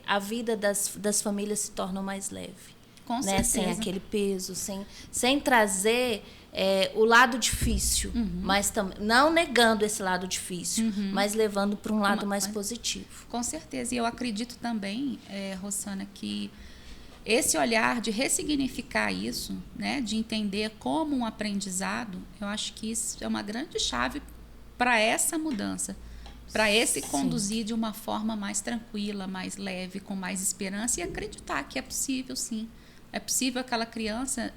[SPEAKER 4] a vida das famílias se torna mais leve.
[SPEAKER 2] Com
[SPEAKER 4] né?
[SPEAKER 2] certeza.
[SPEAKER 4] Sem aquele peso, sem trazer o lado difícil, mas não negando esse lado difícil, mas levando para um lado mais positivo.
[SPEAKER 2] Com certeza. E eu acredito também, Rossana, que esse olhar de ressignificar isso, né, de entender como um aprendizado, eu acho que isso é uma grande chave para essa mudança, para esse conduzir de uma forma mais tranquila, mais leve, com mais esperança e acreditar que é possível, sim. É possível aquela criança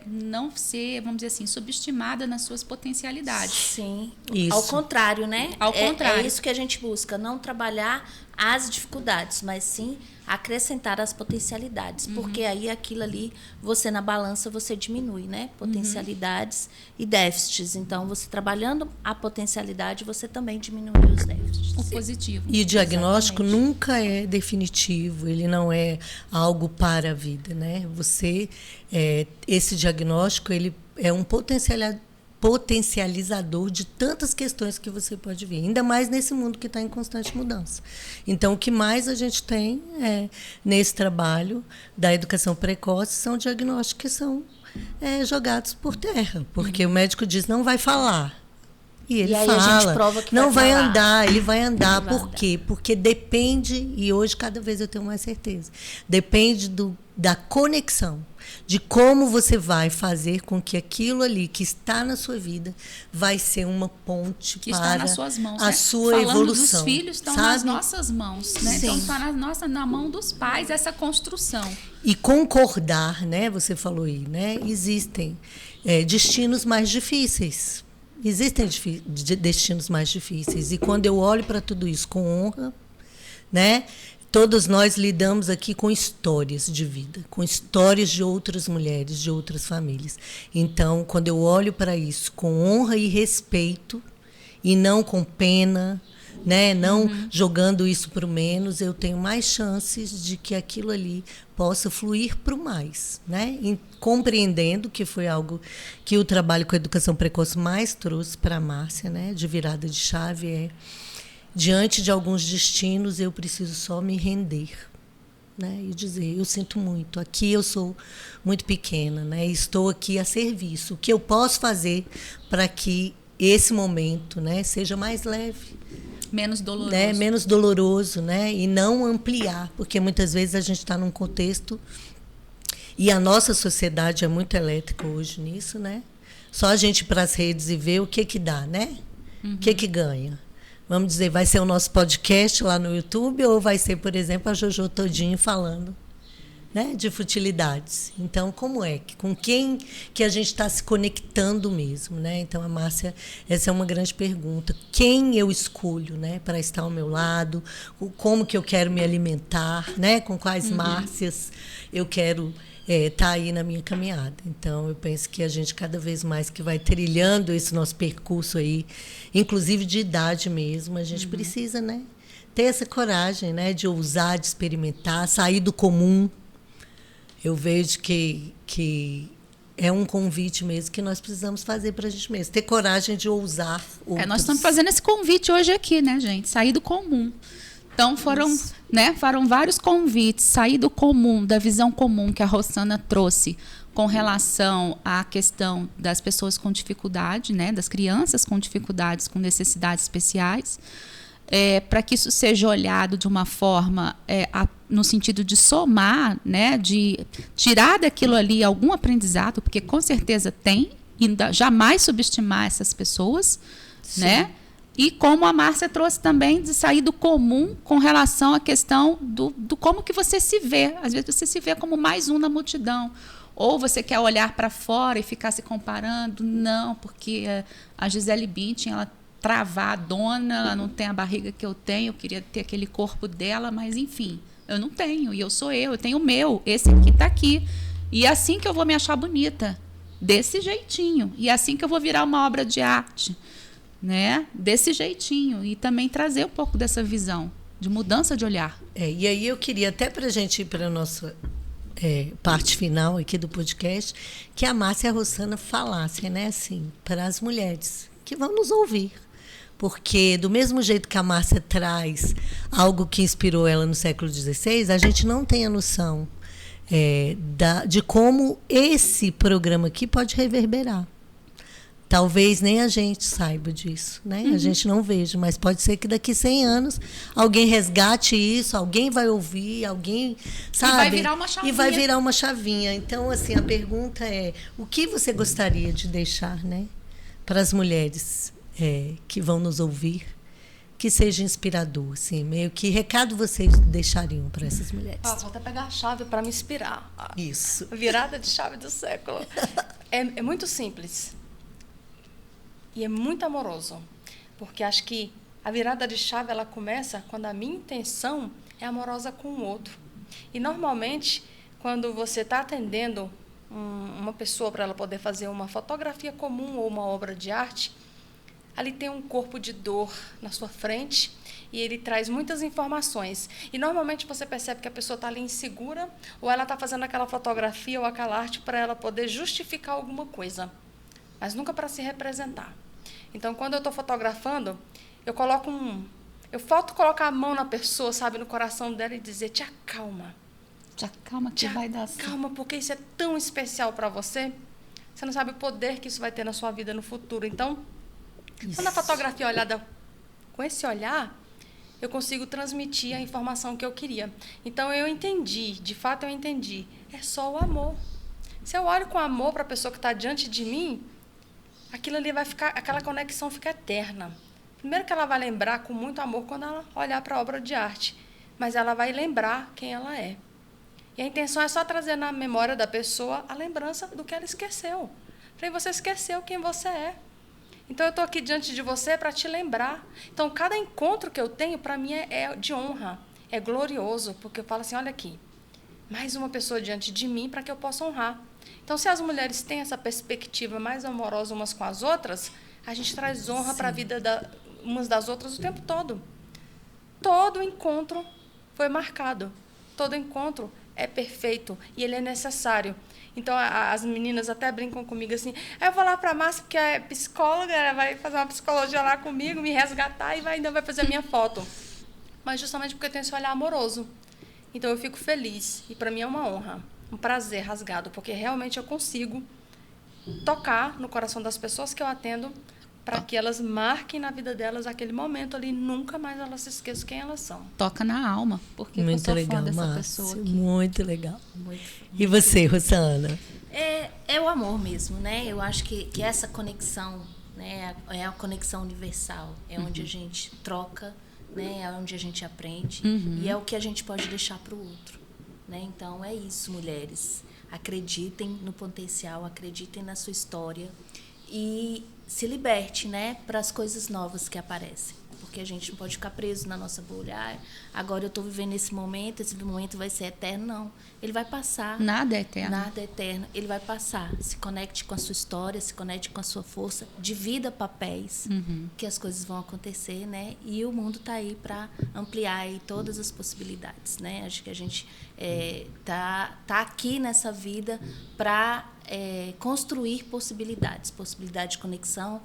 [SPEAKER 2] não ser, vamos dizer assim, subestimada nas suas potencialidades.
[SPEAKER 4] Sim.
[SPEAKER 1] Isso.
[SPEAKER 4] Ao contrário, né?
[SPEAKER 2] Ao contrário.
[SPEAKER 4] É isso que a gente busca, não trabalhar as dificuldades, mas sim acrescentar as potencialidades, porque aí aquilo ali, você na balança, você diminui, né? Potencialidades e déficits. Então, você trabalhando a potencialidade, você também diminui os déficits.
[SPEAKER 2] O positivo.
[SPEAKER 1] E o diagnóstico
[SPEAKER 4] Exatamente.
[SPEAKER 1] nunca é definitivo, ele não é algo para a vida, né? Esse diagnóstico, ele é um potencializador de tantas questões que você pode ver, ainda mais nesse mundo que está em constante mudança. Então, o que mais a gente tem nesse trabalho da educação precoce são diagnósticos que são jogados por terra, porque o médico diz, não vai falar. E ele
[SPEAKER 4] aí
[SPEAKER 1] fala,
[SPEAKER 4] a gente prova que
[SPEAKER 1] não vai
[SPEAKER 4] falar.
[SPEAKER 1] andar, ele vai andar.
[SPEAKER 4] Ele vai
[SPEAKER 1] Por quê? Porque depende, e hoje cada vez eu tenho mais certeza, depende da conexão, de como você vai fazer com que aquilo ali que está na sua vida vai ser uma ponte
[SPEAKER 2] Que
[SPEAKER 1] para
[SPEAKER 2] está nas suas mãos,
[SPEAKER 1] a
[SPEAKER 2] né?
[SPEAKER 1] sua
[SPEAKER 2] Falando
[SPEAKER 1] evolução.
[SPEAKER 2] dos filhos, estão
[SPEAKER 1] sabe?
[SPEAKER 2] nas nossas mãos, né?
[SPEAKER 4] Sim.
[SPEAKER 2] Então está na mão dos pais essa construção.
[SPEAKER 1] E concordar, né? Você falou aí, né? Existem destinos mais difíceis. Existem destinos mais difíceis. E quando eu olho para tudo isso com honra, né? Todos nós lidamos aqui com histórias de vida, com histórias de outras mulheres, de outras famílias. Então, quando eu olho para isso com honra e respeito, e não com pena, né? Não jogando isso para o menos, eu tenho mais chances de que aquilo ali possa fluir para o mais, né? E compreendendo que foi algo que o trabalho com a educação precoce mais trouxe para a Márcia, né? De virada de chave, diante de alguns destinos, eu preciso só me render, né? E dizer, eu sinto muito, aqui eu sou muito pequena, né? Estou aqui a serviço. O que eu posso fazer para que esse momento, né, seja mais leve?
[SPEAKER 2] Menos doloroso.
[SPEAKER 1] Né? Menos doloroso, né? E não ampliar, porque muitas vezes a gente está num contexto, e a nossa sociedade é muito elétrica hoje nisso, né? Só a gente ir para as redes e ver o que dá, né? O que ganha. Vamos dizer, vai ser o nosso podcast lá no YouTube ou vai ser, por exemplo, a Jojo Todinho falando, né, de futilidades. Então, como com quem que a gente está se conectando mesmo, né? Então, a Márcia, essa é uma grande pergunta. Quem eu escolho, né, para estar ao meu lado? Como que eu quero me alimentar, né? Com quais Márcias eu quero estar aí na minha caminhada. Então, eu penso que a gente, cada vez mais que vai trilhando esse nosso percurso aí, inclusive de idade mesmo, a gente precisa, né, ter essa coragem, né, de ousar, de experimentar, sair do comum. Eu vejo que é um convite mesmo que nós precisamos fazer para a gente mesmo. Ter coragem de ousar outros.
[SPEAKER 2] Nós estamos fazendo esse convite hoje aqui, né, gente? Sair do comum. Então, foram vários convites, sair do comum, da visão comum que a Rossana trouxe com relação à questão das pessoas com dificuldade, né, das crianças com dificuldades, com necessidades especiais, para que isso seja olhado de uma forma no sentido de somar, né, de tirar daquilo ali algum aprendizado, porque com certeza tem, e jamais subestimar essas pessoas, né? E como a Márcia trouxe também, de sair do comum com relação à questão do como que você se vê. Às vezes você se vê como mais um na multidão. Ou você quer olhar para fora e ficar se comparando. Não, porque a Gisele Bündchen, ela travadona, ela não tem a barriga que eu tenho, eu queria ter aquele corpo dela, mas enfim, eu não tenho, e eu sou eu tenho o meu, esse aqui está aqui. E é assim que eu vou me achar bonita, desse jeitinho. E é assim que eu vou virar uma obra de arte, né? Desse jeitinho. E também trazer um pouco dessa visão de mudança de olhar.
[SPEAKER 1] E aí eu queria, até para a gente ir para a nossa parte final aqui do podcast, que a Márcia e a Rossana falassem, né, assim, para as mulheres que vão nos ouvir. Porque, do mesmo jeito que a Márcia traz algo que inspirou ela no século XVI, a gente não tem a noção de como esse programa aqui pode reverberar. Talvez nem a gente saiba disso, né? A gente não veja, mas pode ser que daqui 100 anos alguém resgate isso, alguém vai ouvir, alguém, sabe?
[SPEAKER 2] E vai virar uma chavinha.
[SPEAKER 1] E vai virar uma chavinha. Então, assim, a pergunta é, o que você gostaria de deixar, né, para as mulheres que vão nos ouvir, que seja inspirador, assim, meio que recado vocês deixariam para essas mulheres?
[SPEAKER 3] Vou até pegar a chave para me inspirar.
[SPEAKER 1] Isso.
[SPEAKER 3] Virada de chave do século. É muito simples. E é muito amoroso. Porque acho que a virada de chave ela começa quando a minha intenção é amorosa com o outro. E, normalmente, quando você está atendendo uma pessoa para ela poder fazer uma fotografia comum ou uma obra de arte, ali tem um corpo de dor na sua frente e ele traz muitas informações. E, normalmente, você percebe que a pessoa está ali insegura ou ela está fazendo aquela fotografia ou aquela arte para ela poder justificar alguma coisa, mas nunca para se representar. Então, quando eu estou fotografando, eu falto colocar a mão na pessoa, sabe, no coração dela e dizer, te acalma.
[SPEAKER 2] Te acalma que vai dar certo.
[SPEAKER 3] Calma, porque isso é tão especial para você. Você não sabe o poder que isso vai ter na sua vida no futuro. Então, quando a fotografia é olhada com esse olhar, eu consigo transmitir a informação que eu queria. Então, eu entendi, de fato eu entendi. É só o amor. Se eu olho com amor para a pessoa que está diante de mim, aquilo ali vai ficar, aquela conexão fica eterna. Primeiro que ela vai lembrar com muito amor quando ela olhar para a obra de arte, mas ela vai lembrar quem ela é. E a intenção é só trazer na memória da pessoa a lembrança do que ela esqueceu. Falei, você esqueceu quem você é. Então, eu estou aqui diante de você para te lembrar. Então, cada encontro que eu tenho, para mim, é de honra. É glorioso, porque eu falo assim, olha aqui, mais uma pessoa diante de mim para que eu possa honrar. Então, se as mulheres têm essa perspectiva mais amorosa umas com as outras, a gente traz honra para a vida umas das outras o tempo todo. Todo encontro foi marcado. Todo encontro é perfeito e ele é necessário. Então, as meninas até brincam comigo assim, eu vou lá para a Márcia, porque é psicóloga, ela vai fazer uma psicologia lá comigo, me resgatar e ainda vai fazer a minha foto. Mas justamente porque eu tenho esse olhar amoroso. Então, eu fico feliz e para mim é uma honra, um prazer rasgado, porque realmente eu consigo tocar no coração das pessoas que eu atendo para que elas marquem na vida delas aquele momento ali, nunca mais elas se esqueçam quem elas são.
[SPEAKER 2] Toca na alma, porque
[SPEAKER 1] muito
[SPEAKER 2] eu sou
[SPEAKER 1] legal,
[SPEAKER 2] fã dessa
[SPEAKER 1] Márcia,
[SPEAKER 2] pessoa aqui.
[SPEAKER 1] Muito legal.
[SPEAKER 4] Muito,
[SPEAKER 1] E você, Rosana?
[SPEAKER 4] É o amor mesmo, né? Eu acho que essa conexão, né, é a conexão universal. É onde a gente troca, né? É onde a gente aprende. E é o que a gente pode deixar para o outro. Né? Então, é isso, mulheres. Acreditem no potencial, acreditem na sua história e se liberte, né, para as coisas novas que aparecem. Porque a gente não pode ficar preso na nossa bolha. Agora eu estou vivendo esse momento vai ser eterno. Não. Ele vai passar.
[SPEAKER 2] Nada é eterno.
[SPEAKER 4] Nada é eterno. Ele vai passar. Se conecte com a sua história, se conecte com a sua força. Divida papéis, que as coisas vão acontecer, né? E o mundo está aí para ampliar aí todas as possibilidades, né? Acho que a gente tá aqui nessa vida para construir possibilidades. Possibilidade de conexão,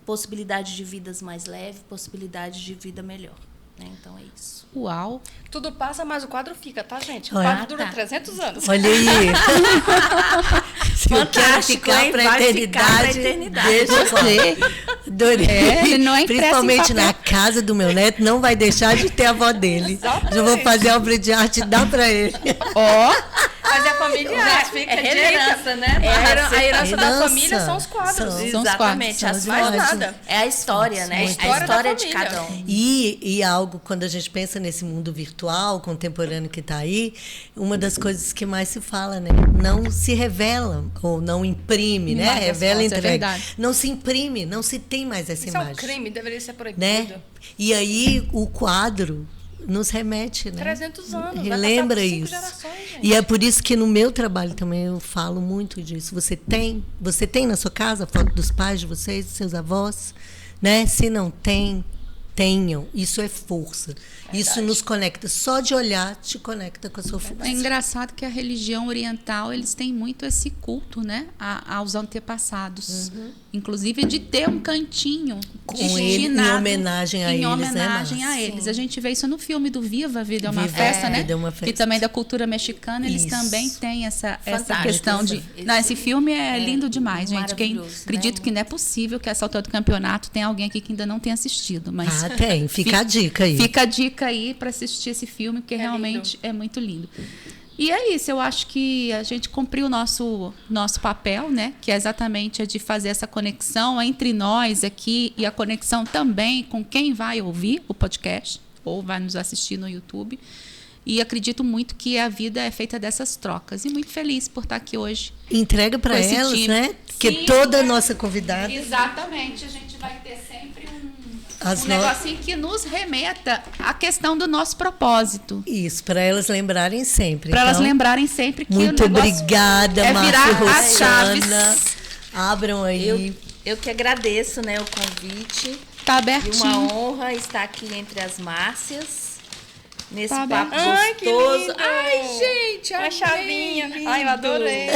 [SPEAKER 4] possibilidade de vidas mais leves, possibilidade de vida melhor. Né? Então, é isso.
[SPEAKER 2] Uau!
[SPEAKER 3] Tudo passa, mas o quadro fica, tá, gente? O
[SPEAKER 1] Olha,
[SPEAKER 3] quadro dura 300 anos.
[SPEAKER 1] Olha aí. Se eu quero ficar para a eternidade, deixa eu
[SPEAKER 2] Você.
[SPEAKER 1] Adorei.
[SPEAKER 2] Ele não é
[SPEAKER 1] Principalmente na casa do meu neto, não vai deixar de ter a avó dele.
[SPEAKER 3] Exatamente.
[SPEAKER 1] Já vou fazer a obra de arte e dar para ele.
[SPEAKER 3] Mas é familiar, fica de
[SPEAKER 4] herança, né?
[SPEAKER 3] A herança da
[SPEAKER 1] Herança.
[SPEAKER 3] família são os quadros.
[SPEAKER 1] São.
[SPEAKER 2] São os
[SPEAKER 4] Exatamente.
[SPEAKER 1] quadros,
[SPEAKER 4] As
[SPEAKER 1] são
[SPEAKER 3] mais
[SPEAKER 1] as
[SPEAKER 3] nada.
[SPEAKER 4] É a história, né?
[SPEAKER 1] Muito.
[SPEAKER 4] A história
[SPEAKER 3] da
[SPEAKER 4] de
[SPEAKER 3] família.
[SPEAKER 4] cada um.
[SPEAKER 1] E algo, quando a gente pensa nesse mundo virtual, contemporâneo que está aí, uma das coisas que mais se fala, né? Não se revela, ou não imprime, né?
[SPEAKER 2] Mais
[SPEAKER 1] Revela e
[SPEAKER 2] resposta, é
[SPEAKER 1] entrega.
[SPEAKER 2] verdade.
[SPEAKER 1] Não se imprime, não se tem mais essa
[SPEAKER 3] Isso é
[SPEAKER 1] imagem.
[SPEAKER 3] um crime, deveria ser proibido.
[SPEAKER 1] Né? E aí o quadro nos remete, né?
[SPEAKER 3] 300 anos, vai
[SPEAKER 1] relembra
[SPEAKER 3] passar por 5
[SPEAKER 1] isso.
[SPEAKER 3] gerações, gente.
[SPEAKER 1] E é por isso que no meu trabalho também eu falo muito disso. Você tem na sua casa a foto dos pais de vocês, dos seus avós, né? Se não tem, tenham. Isso é força. Isso nos conecta. Só de olhar te conecta com a sua força.
[SPEAKER 2] É engraçado que a religião oriental, eles têm muito esse culto, né, aos antepassados. Inclusive de ter um cantinho destinado
[SPEAKER 1] em homenagem a
[SPEAKER 2] em
[SPEAKER 1] eles,
[SPEAKER 2] homenagem
[SPEAKER 1] né,
[SPEAKER 2] a
[SPEAKER 1] Márcia?
[SPEAKER 2] eles. A gente vê isso no filme do Viva a Vida é uma
[SPEAKER 1] Viva
[SPEAKER 2] Festa,
[SPEAKER 1] a
[SPEAKER 2] né?
[SPEAKER 1] Vida é uma Festa.
[SPEAKER 2] Que também da cultura mexicana, eles
[SPEAKER 1] Isso.
[SPEAKER 2] também têm essa
[SPEAKER 4] Fantástico,
[SPEAKER 2] questão de... Não, esse filme é lindo demais, gente.
[SPEAKER 4] maravilhoso,
[SPEAKER 2] Acredito
[SPEAKER 4] né?
[SPEAKER 2] que não é possível que essa altura do campeonato tenha alguém aqui que ainda não tenha assistido. Mas
[SPEAKER 1] Tem. Fica a dica aí.
[SPEAKER 2] fica a dica aí para assistir esse filme, porque realmente é muito lindo. E é isso, eu acho que a gente cumpriu o nosso papel, né? Que é exatamente a de fazer essa conexão entre nós aqui e a conexão também com quem vai ouvir o podcast ou vai nos assistir no YouTube. E acredito muito que a vida é feita dessas trocas. E muito feliz por estar aqui hoje.
[SPEAKER 1] Entrega para
[SPEAKER 2] esse
[SPEAKER 1] elas,
[SPEAKER 2] time.
[SPEAKER 1] né? Porque
[SPEAKER 2] Sim,
[SPEAKER 1] toda nossa convidada...
[SPEAKER 2] Exatamente, a gente vai ter sempre
[SPEAKER 1] As
[SPEAKER 2] um negocinho que nos remeta à questão do nosso propósito.
[SPEAKER 1] Isso, para elas lembrarem sempre.
[SPEAKER 2] Para elas
[SPEAKER 1] Então,
[SPEAKER 2] lembrarem sempre que
[SPEAKER 1] muito
[SPEAKER 2] o negócio
[SPEAKER 1] obrigada,
[SPEAKER 2] é
[SPEAKER 1] Márcia
[SPEAKER 2] virar as chaves.
[SPEAKER 1] Rossana. Abram aí.
[SPEAKER 4] Eu que agradeço, né, o convite.
[SPEAKER 2] Tá
[SPEAKER 4] E
[SPEAKER 2] abertinho.
[SPEAKER 4] uma honra estar aqui entre as Márcias. Nesse
[SPEAKER 2] Tá
[SPEAKER 4] papo
[SPEAKER 2] aberto.
[SPEAKER 3] Ai, que
[SPEAKER 4] gostoso.
[SPEAKER 3] lindo!
[SPEAKER 4] Ai, gente, amei.
[SPEAKER 3] Uma chavinha.
[SPEAKER 4] lindo.
[SPEAKER 3] Ai, eu adorei.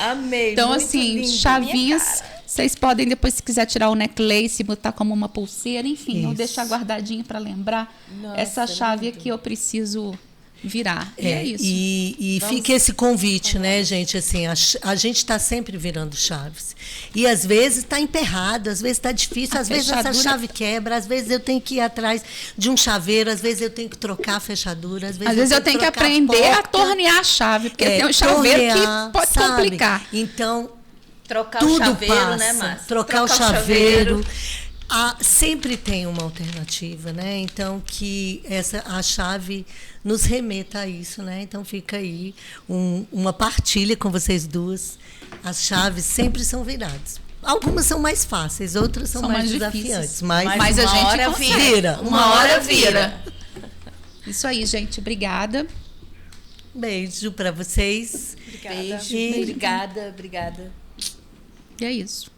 [SPEAKER 4] Amei.
[SPEAKER 2] Então,
[SPEAKER 4] muito
[SPEAKER 2] assim,
[SPEAKER 4] lindo.
[SPEAKER 2] chavinhas,
[SPEAKER 4] Minha cara.
[SPEAKER 2] vocês podem depois, se quiser, tirar o necklace, botar como uma pulseira, enfim, ou
[SPEAKER 1] Isso.
[SPEAKER 2] deixar guardadinho para lembrar.
[SPEAKER 4] Nossa,
[SPEAKER 2] Essa chave
[SPEAKER 4] lindo.
[SPEAKER 2] aqui eu preciso virar. E é isso.
[SPEAKER 1] E fica esse convite, né, gente? Assim, a gente está sempre virando chaves. E às vezes está emperrado, às vezes está difícil, às vezes essa
[SPEAKER 2] fechadura-
[SPEAKER 1] chave quebra, às vezes eu tenho que ir atrás de um chaveiro, às vezes eu tenho que trocar a fechadura, às vezes
[SPEAKER 2] eu tenho que
[SPEAKER 1] trocar a
[SPEAKER 2] aprender a
[SPEAKER 1] porta.
[SPEAKER 2] tornear a chave, porque tem um chaveiro
[SPEAKER 1] tornear,
[SPEAKER 2] que pode
[SPEAKER 1] sabe?
[SPEAKER 2] complicar.
[SPEAKER 1] Então,
[SPEAKER 4] Trocar o
[SPEAKER 1] tudo
[SPEAKER 4] chaveiro,
[SPEAKER 1] passa.
[SPEAKER 4] né, Márcia?
[SPEAKER 1] Trocar o chaveiro. Sempre tem uma alternativa, né? Então, que a chave nos remeta a isso, né? Então, fica aí uma partilha com vocês duas. As chaves sempre são viradas. Algumas são mais fáceis, outras são mais desafiantes.
[SPEAKER 2] difíceis.
[SPEAKER 1] Mas
[SPEAKER 2] a
[SPEAKER 4] uma
[SPEAKER 2] gente
[SPEAKER 4] hora
[SPEAKER 2] consegue.
[SPEAKER 1] vira.
[SPEAKER 4] Uma hora vira.
[SPEAKER 2] Isso aí, gente. Obrigada.
[SPEAKER 1] Beijo para vocês.
[SPEAKER 3] Obrigada.
[SPEAKER 4] Beijo.
[SPEAKER 1] E-
[SPEAKER 4] Obrigada, obrigada.
[SPEAKER 2] E é isso.